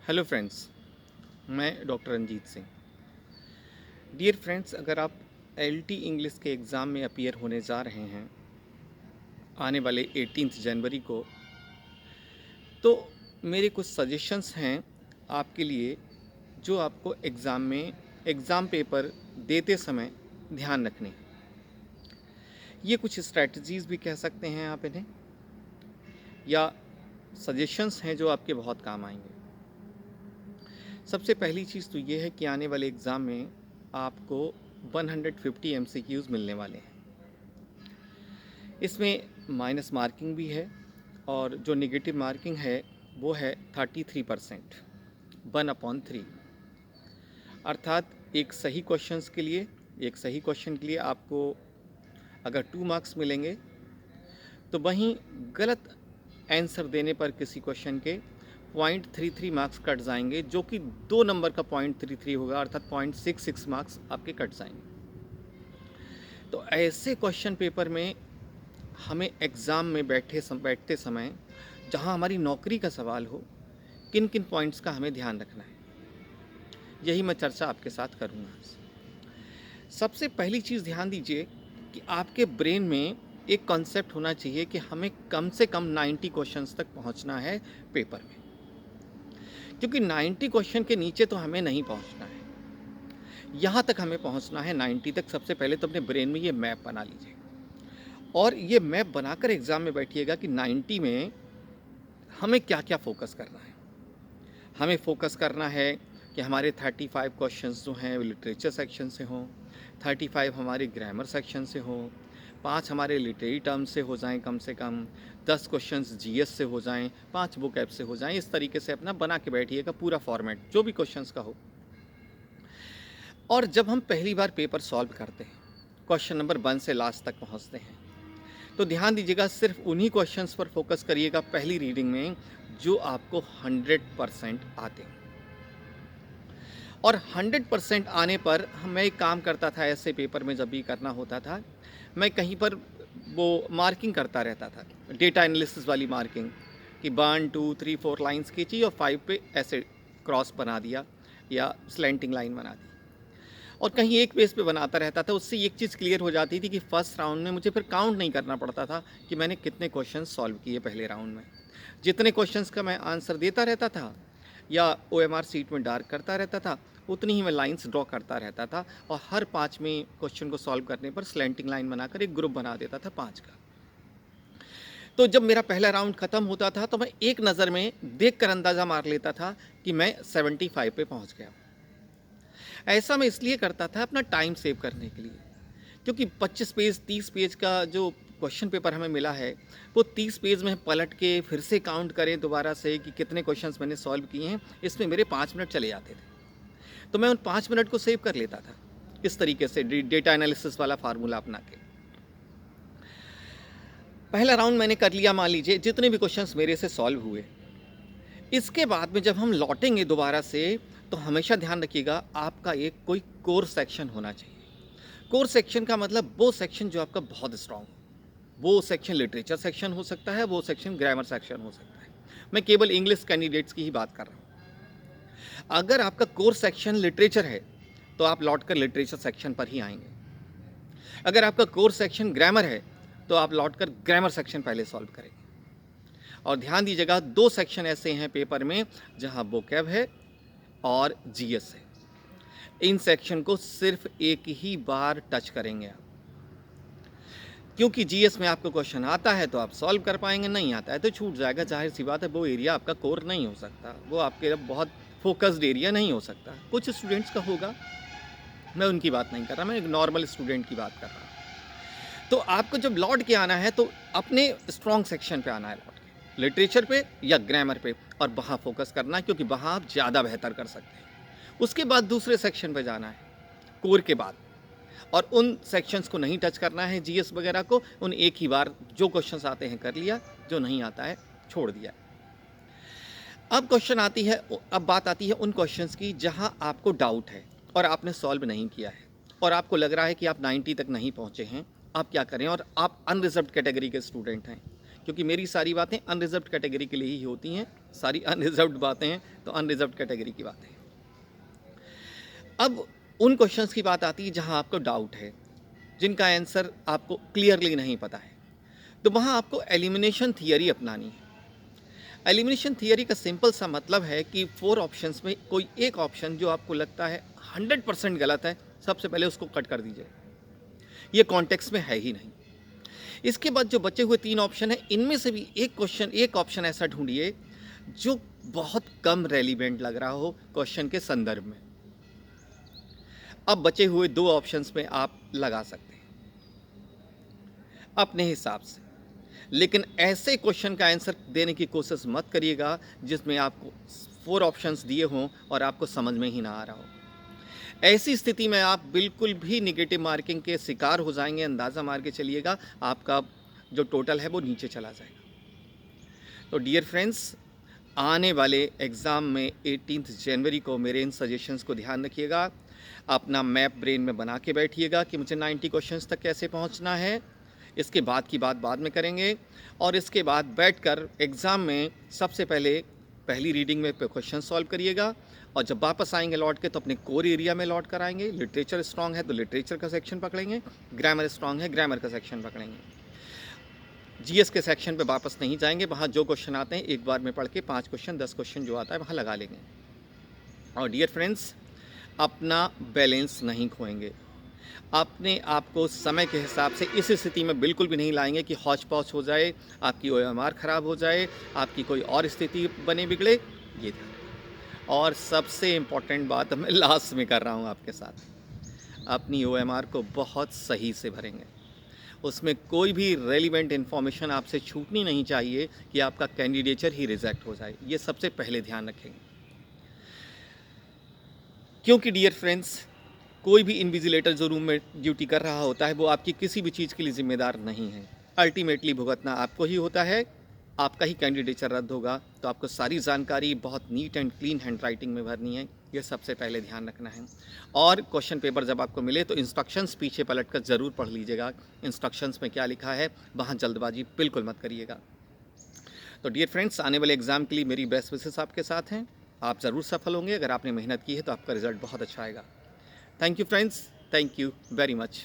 Hello friends, मैं doctor Ranjeet Singh. Dear friends, अगर आप एलटी इंग्लिश के एग्ज़ाम में अपीयर होने जा रहे हैं आने वाले 18 जनवरी को, तो मेरे कुछ सजेशंस हैं आपके लिए जो आपको एग्ज़ाम पेपर देते समय ध्यान रखने हैं। ये कुछ स्ट्रैटेजीज़ भी कह सकते हैं आप इन्हें, या सजेशंस हैं जो आपके बहुत काम आएंगे। सबसे पहली चीज़ तो ये है कि आने वाले एग्ज़ाम में आपको 150 एमसीक्यूज़ मिलने वाले हैं। इसमें माइनस मार्किंग भी है, और जो नेगेटिव मार्किंग है वो है 33%, 1/3। अर्थात एक सही क्वेश्चन के लिए आपको अगर 2 मार्क्स मिलेंगे, तो वहीं गलत आंसर देने पर किसी क्वेश्चन के 0.33 मार्क्स कट जाएंगे, जो कि 2 नंबर का 0.33 होगा, अर्थात 0.66 मार्क्स आपके कट जाएंगे। तो ऐसे क्वेश्चन पेपर में हमें एग्ज़ाम में बैठते समय जहां हमारी नौकरी का सवाल हो, किन किन पॉइंट्स का हमें ध्यान रखना है, यही मैं चर्चा आपके साथ करूँगा। सबसे पहली चीज़ ध्यान दीजिए कि आपके ब्रेन में एक कॉन्सेप्ट होना चाहिए कि हमें कम से कम 90 क्वेश्चंस तक पहुंचना है पेपर में, क्योंकि 90 क्वेश्चन के नीचे तो हमें नहीं पहुंचना है। यहाँ तक हमें पहुंचना है 90 तक। सबसे पहले तो अपने ब्रेन में ये मैप बना लीजिए, और ये मैप बनाकर एग्ज़ाम में बैठिएगा कि 90 में हमें क्या क्या फोकस करना है। हमें फोकस करना है कि हमारे 35 क्वेश्चंस जो हैं वो लिटरेचर सेक्शन से हों, 35 हमारे ग्रामर सेक्शन से हों, 5 हमारे लिटरेरी टर्म से हो जाएं, कम से कम 10 क्वेश्चंस जीएस से हो जाएं, 5 बुक ऐप से हो जाएं। इस तरीके से अपना बना के बैठिएगा पूरा फॉर्मेट, जो भी क्वेश्चंस का हो। और जब हम पहली बार पेपर सॉल्व करते हैं, क्वेश्चन नंबर 1 से लास्ट तक पहुँचते हैं, तो ध्यान दीजिएगा सिर्फ उन्हीं क्वेश्चंस पर फोकस करिएगा पहली रीडिंग में जो आपको 100% आते हैं। और 100% आने पर मैं एक काम करता था, ऐसे पेपर में जब भी करना होता था, मैं कहीं पर वो मार्किंग करता रहता था, डेटा एनालिसिस वाली मार्किंग, कि 1 2 3 4 लाइन्स खींची और 5 पे ऐसे क्रॉस बना दिया या स्लैंटिंग लाइन बना दी, और कहीं एक पेज पे बनाता रहता था। उससे एक चीज़ क्लियर हो जाती थी कि फर्स्ट राउंड में मुझे फिर काउंट नहीं करना पड़ता था कि मैंने कितने क्वेश्चन सॉल्व किए पहले राउंड में। जितने क्वेश्चंस का मैं आंसर देता रहता था या ओएमआर सीट में डार्क करता रहता था, उतनी ही मैं लाइंस ड्रॉ करता रहता था, और हर 5वें क्वेश्चन को सॉल्व करने पर स्लैंटिंग लाइन बनाकर एक ग्रुप बना देता था 5 का। तो जब मेरा पहला राउंड ख़त्म होता था, तो मैं एक नज़र में देख कर अंदाज़ा मार लेता था कि मैं 75 पे पहुंच गया। ऐसा मैं इसलिए करता था अपना टाइम सेव करने के लिए, क्योंकि 25 पेज 30 पेज का जो क्वेश्चन पेपर हमें मिला है, वो 30 पेज में पलट के फिर से काउंट करें दोबारा से कि कितने क्वेश्चंस मैंने सॉल्व किए हैं, इसमें मेरे 5 मिनट चले जाते थे। तो मैं उन 5 मिनट को सेव कर लेता था इस तरीके से, डेटा एनालिसिस वाला फार्मूला अपना के। पहला राउंड मैंने कर लिया, मान लीजिए जितने भी क्वेश्चंस मेरे से सॉल्व हुए। इसके बाद में जब हम लौटेंगे दोबारा से, तो हमेशा ध्यान रखिएगा आपका एक कोई कोर सेक्शन होना चाहिए। कोर सेक्शन का मतलब वो सेक्शन जो आपका बहुत स्ट्रांग हो। वो सेक्शन लिटरेचर सेक्शन हो सकता है, वो सेक्शन ग्रामर सेक्शन हो सकता है। मैं केवल इंग्लिश कैंडिडेट्स की ही बात कर रहा हूँ। अगर आपका कोर सेक्शन लिटरेचर है, तो आप लौटकर लिटरेचर सेक्शन पर ही आएंगे। अगर आपका कोर सेक्शन ग्रामर है, तो आप लौटकर ग्रामर सेक्शन पहले सॉल्व करेंगे। और ध्यान दीजिएगा 2 सेक्शन ऐसे हैं पेपर में जहां वोकैब है और जीएस है। इन सेक्शन को सिर्फ एक ही बार टच करेंगे आप, क्योंकि जीएस में आपको क्वेश्चन आता है तो आप सॉल्व कर पाएंगे, नहीं आता है तो छूट जाएगा। जाहिर सी बात है, वो एरिया आपका कोर नहीं हो सकता, वो आपके बहुत फोकस्ड एरिया नहीं हो सकता। कुछ स्टूडेंट्स का होगा, मैं उनकी बात नहीं कर रहा, मैं एक नॉर्मल स्टूडेंट की बात कर रहा हूँ। तो आपको जब लौट के आना है, तो अपने स्ट्रॉन्ग सेक्शन पे आना है, लौट के लिटरेचर पे या ग्रामर पे, और वहाँ फोकस करना है, क्योंकि वहाँ आप ज़्यादा बेहतर कर सकते हैं। उसके बाद दूसरे सेक्शन पे जाना है कोर के बाद, और उन सेक्शंस को नहीं टच करना है, जीएस वगैरह को। उन एक ही बार जो क्वेश्चंस आते हैं कर लिया, जो नहीं आता है छोड़ दिया। अब बात आती है उन क्वेश्चंस की जहां आपको डाउट है और आपने सॉल्व नहीं किया है, और आपको लग रहा है कि आप 90 तक नहीं पहुंचे हैं। आप क्या करें, और आप अनरिजर्व्ड कैटेगरी के स्टूडेंट हैं, क्योंकि मेरी सारी बातें अनरिजर्व्ड कैटेगरी के लिए ही होती हैं, सारी अनरिजर्व्ड बातें हैं, तो अनरिजर्व्ड कैटेगरी की बातें हैं। अब उन क्वेश्चंस की बात आती है जहां आपको डाउट है, जिनका आंसर आपको क्लियरली नहीं पता है, तो वहां आपको एलिमिनेशन थियरी अपनानी है। एलिमिनेशन थियरी का सिंपल सा मतलब है कि 4 ऑप्शंस में कोई एक ऑप्शन जो आपको लगता है 100% गलत है, सबसे पहले उसको कट कर दीजिए। ये कॉन्टेक्स्ट में है ही नहीं। इसके बाद जो बचे हुए 3 ऑप्शन हैं, इनमें से भी एक ऑप्शन ऐसा ढूंढिए जो बहुत कम रेलिवेंट लग रहा हो क्वेश्चन के संदर्भ में। अब बचे हुए 2 ऑप्शंस में आप लगा सकते हैं अपने हिसाब से, लेकिन ऐसे क्वेश्चन का आंसर देने की कोशिश मत करिएगा जिसमें आपको 4 ऑप्शंस दिए हों और आपको समझ में ही ना आ रहा हो। ऐसी स्थिति में आप बिल्कुल भी निगेटिव मार्किंग के शिकार हो जाएंगे। अंदाज़ा मार के चलिएगा आपका जो टोटल है वो नीचे चला जाएगा। तो डियर फ्रेंड्स, आने वाले एग्ज़ाम में 18 जनवरी को मेरे इन सजेशंस को ध्यान रखिएगा। अपना मैप ब्रेन में बना के बैठिएगा कि मुझे 90 क्वेश्चंस तक कैसे पहुंचना है। इसके बाद की बात बाद में करेंगे, और इसके बाद बैठकर एग्ज़ाम में सबसे पहले पहली रीडिंग में क्वेश्चन सॉल्व करिएगा, और जब वापस आएंगे लौट के तो अपने कोर एरिया में लौट कर आएंगे। लिटरेचर स्ट्रांग है तो लिटरेचर का सेक्शन पकड़ेंगे, ग्रामर स्ट्रांग है ग्रामर का सेक्शन पकड़ेंगे। जीएस के सेक्शन पे वापस नहीं जाएंगे, वहाँ जो क्वेश्चन आते हैं एक बार में पढ़ के 5 क्वेश्चन 10 क्वेश्चन जो आता है वहाँ लगा लेंगे। और डियर फ्रेंड्स, अपना बैलेंस नहीं खोएंगे। अपने आप को समय के हिसाब से इस स्थिति में बिल्कुल भी नहीं लाएंगे कि हौच पौच हो जाए, आपकी ओएमआर ख़राब हो जाए, आपकी कोई और स्थिति बने बिगड़े। ये था। और सबसे इम्पॉर्टेंट बात मैं लास्ट में कर रहा हूँ आपके साथ, अपनी ओएमआर को बहुत सही से भरेंगे। उसमें कोई भी रेलिवेंट इन्फॉर्मेशन आपसे छूटनी नहीं चाहिए कि आपका कैंडिडेचर ही रिजेक्ट हो जाए। ये सबसे पहले ध्यान रखेंगे, क्योंकि डियर फ्रेंड्स, कोई भी इन्विजिलेटर जो रूम में ड्यूटी कर रहा होता है वो आपकी किसी भी चीज़ के लिए जिम्मेदार नहीं है। अल्टीमेटली भुगतना आपको ही होता है, आपका ही कैंडिडेचर रद्द होगा। तो आपको सारी जानकारी बहुत neat and clean hand writing में भरनी है, ये सबसे पहले ध्यान रखना है। और क्वेश्चन पेपर जब आपको मिले तो इंस्ट्रक्शंस पीछे पलट कर ज़रूर पढ़ लीजिएगा, इंस्ट्रक्शंस में क्या लिखा है, वहाँ जल्दबाजी बिल्कुल मत करिएगा। तो डियर फ्रेंड्स, आने वाले एग्ज़ाम के लिए मेरी बेस्ट विशेस आपके साथ हैं। आप ज़रूर सफल होंगे। अगर आपने मेहनत की है तो आपका रिजल्ट बहुत अच्छा आएगा। Thank you friends, thank you very much.